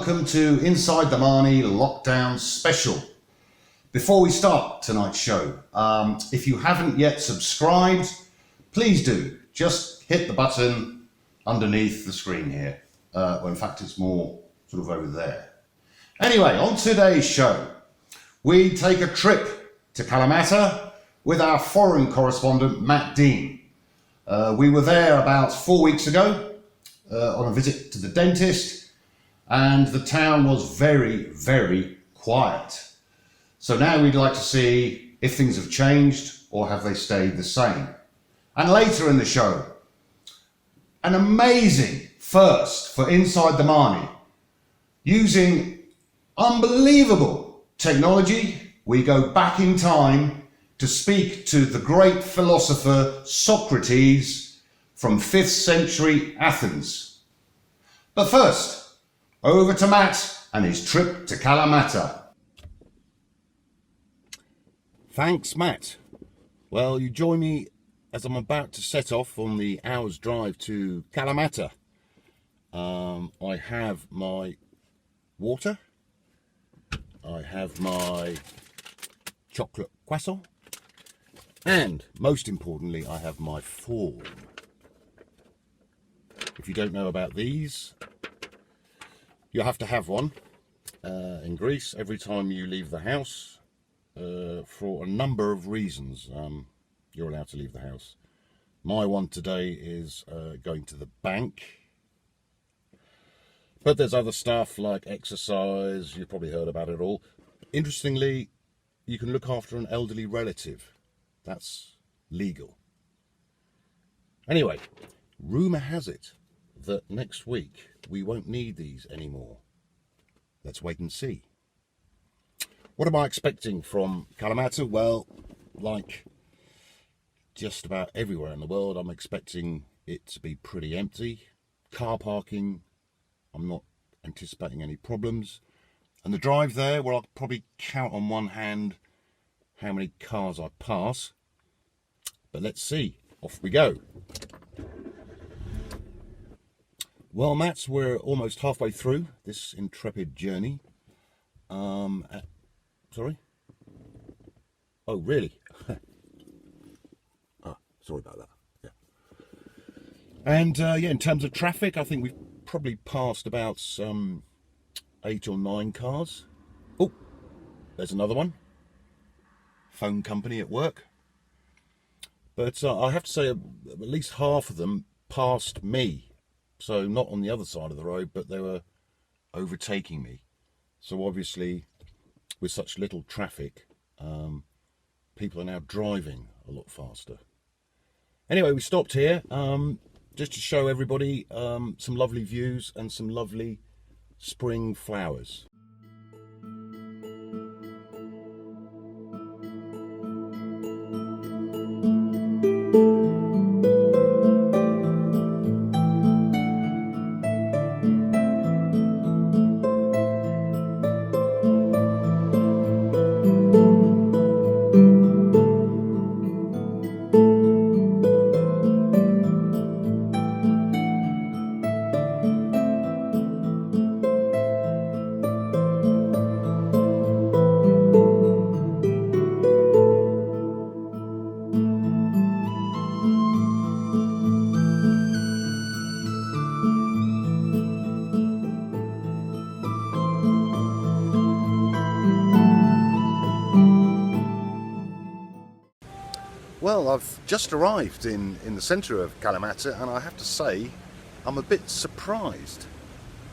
welcome to Inside the Marnie Lockdown Special. Before we start tonight's show, if you haven't yet subscribed, please do. Just hit the button underneath the screen here. Well, in fact, it's more sort of over there. Anyway, on today's show, we take a trip to Kalamata with our foreign correspondent, Matt Dean. We were there about 4 weeks ago on a visit to the dentist, and the town was very, very quiet. So now we'd like to see if things have changed or have they stayed the same. And later in the show, an amazing first for Inside the Marnie. Using unbelievable technology, we go back in time to speak to the great philosopher Socrates from 5th century Athens. But first, over to Matt and his trip to Kalamata. Thanks, Matt. Well, you join me as I'm about to set off on the hour's drive to Kalamata. I have my water, I have my chocolate croissant, and most importantly, I have my form. If you don't know about these, you'll have to have one in Greece every time you leave the house for a number of reasons. You're allowed to leave the house. My one today is going to the bank. But there's other stuff like exercise. You've probably heard about it all. Interestingly, you can look after an elderly relative. That's legal. Anyway, rumour has it that next week we won't need these anymore. Let's wait and see. What am I expecting from Kalamata? Well, like just about everywhere in the world, I'm expecting it to be pretty empty. Car parking, I'm not anticipating any problems. And the drive there, well, I'll probably count on one hand how many cars I pass. But let's see. Off we go. Well, Matt, we're almost halfway through this intrepid journey. Sorry? Oh, really? Sorry about that. Yeah. And yeah, in terms of traffic, I think we've probably passed about 8 or 9 cars. Oh, there's another one. Phone company at work. But I have to say, at least half of them passed me. So not on the other side of the road, but they were overtaking me. So obviously, with such little traffic, people are now driving a lot faster. Anyway, we stopped here just to show everybody some lovely views and some lovely spring flowers. Well, I've just arrived in the centre of Kalamata, and I have to say I'm a bit surprised.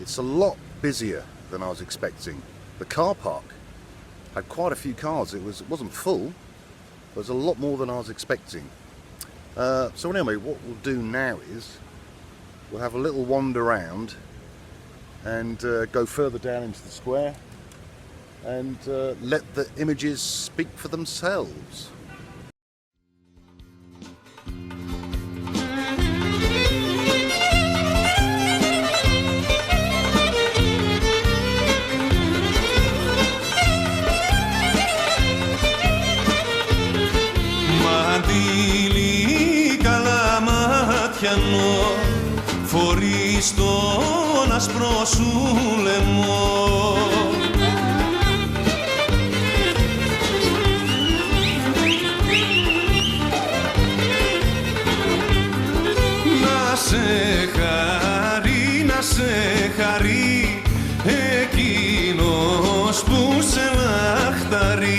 It's a lot busier than I was expecting. The car park had quite a few cars. It wasn't full, but it was a lot more than I was expecting. So anyway, what we'll do now is we'll have a little wander around and go further down into the square and let the images speak for themselves. Μαντήλι καλαματιανό φορεί στον άσπρο σου λαιμό. Να σε χαρεί εκείνος που σε λαχταρεί.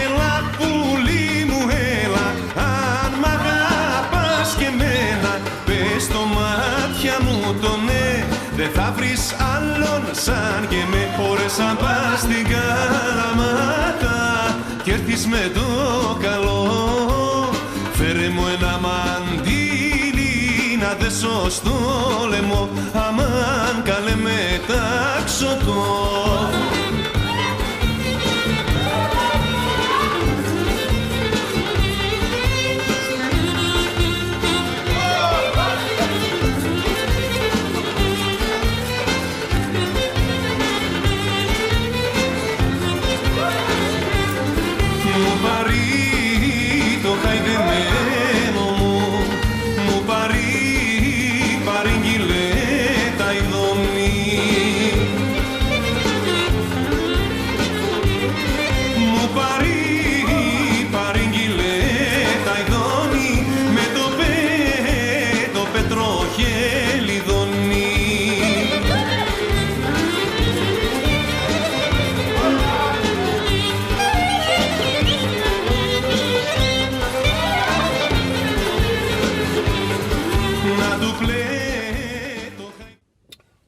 Έλα πουλί μου έλα, αν μ' αγαπάς και μένα, πες στο μάτια μου το ναι, δεν θα βρεις άλλον σαν και με. Ώρες αν πας στην Καλαμάτα κι έρθεις με το καλό, φέρε μου ένα μαντίλι να δέσω στο λαιμό, αμάν καλέ μετάξω το.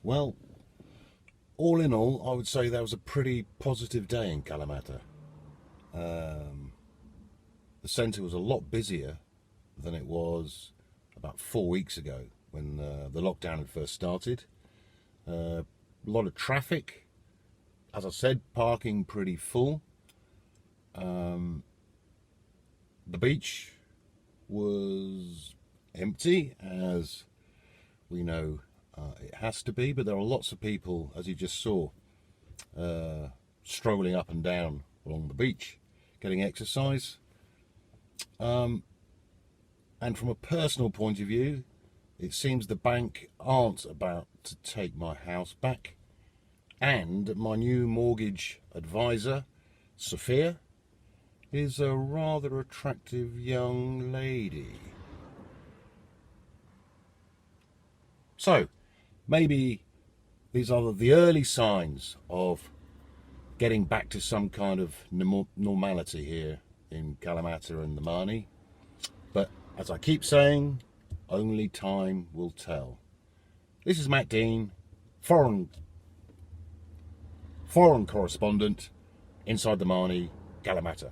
Well, all in all, I would say that was a pretty positive day in Kalamata. The centre was a lot busier than it was about 4 weeks ago when the lockdown had first started. A lot of traffic, as I said, parking pretty full. The beach was empty, as we know it has to be, but there are lots of people, as you just saw, strolling up and down along the beach, getting exercise. And from a personal point of view, it seems the bank aren't about to take my house back, and my new mortgage advisor, Sophia, is a rather attractive young lady. So, maybe these are the early signs of getting back to some kind of normality here in Kalamata and the Mani. But as I keep saying, only time will tell. This is Matt Dean, foreign correspondent inside the Mani, Kalamata.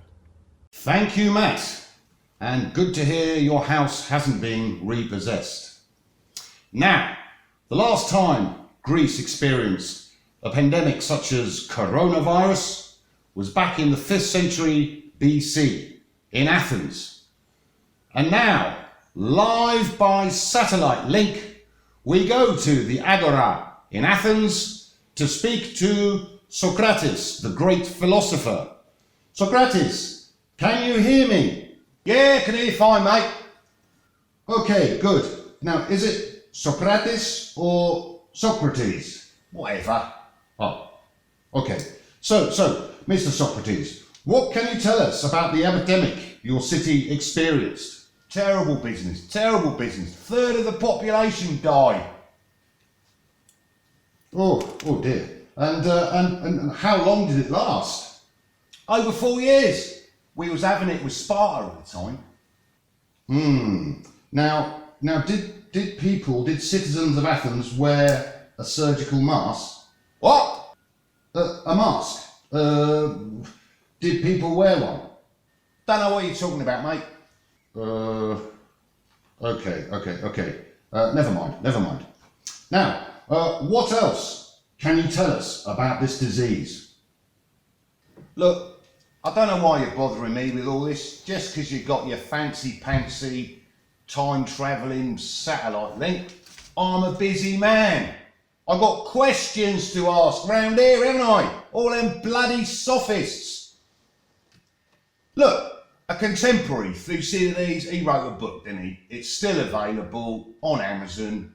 Thank you, Matt. And good to hear your house hasn't been repossessed. Now, the last time Greece experienced a pandemic such as coronavirus was back in the 5th century BC in Athens. And now, live by satellite link, we go to the Agora in Athens to speak to Socrates, the great philosopher. Socrates, can you hear me? Yeah, can hear you fine, mate. Okay, good. Now, is it Socrates or Socrates? Whatever. Oh, okay. So, Mr. Socrates, what can you tell us about the epidemic your city experienced? Terrible business, terrible business. 1/3 of the population died. Oh dear. And how long did it last? Over 4 years. We was having it with Sparta at the time. Now, did citizens of Athens wear a surgical mask? What? A mask? Did people wear one? Don't know what you're talking about, mate. Okay. Never mind. Now, what else can you tell us about this disease? Look, I don't know why you're bothering me with all this, just because you've got your fancy time-travelling satellite link. I'm a busy man. I've got questions to ask round here, haven't I? All them bloody sophists. Look, a contemporary, Thucydides, he wrote a book, didn't he? It's still available on Amazon.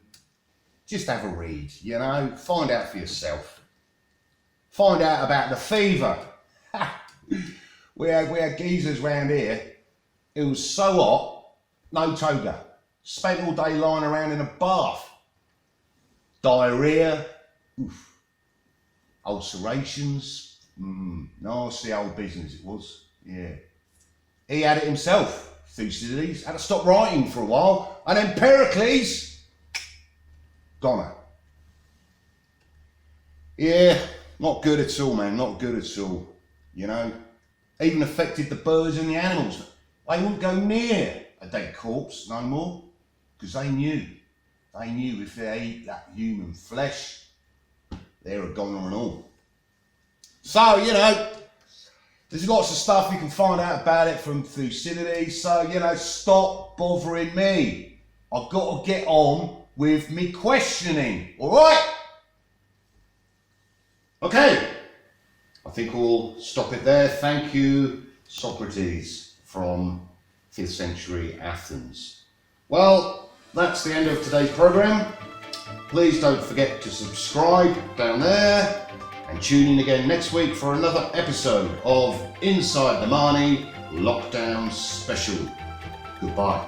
Just have a read, you know, find out for yourself. Find out about the fever. We had geezers round here. It was so hot, no toga. Spent all day lying around in a bath. Diarrhea, oof. Ulcerations, nasty old business it was, yeah. He had it himself, Thucydides, had to stop writing for a while, and then Pericles, goner. Yeah, not good at all, man, not good at all, you know. Even affected the birds and the animals. They wouldn't go near a dead corpse no more, because they knew if they ate that human flesh, they're a goner and all. So, you know, there's lots of stuff you can find out about it from Thucydides, so, you know, stop bothering me. I've got to get on with me questioning, alright? Okay, I think we'll stop it there. Thank you, Socrates from 5th century Athens. Well, that's the end of today's programme. Please don't forget to subscribe down there and tune in again next week for another episode of Inside the Marnie Lockdown Special. Goodbye.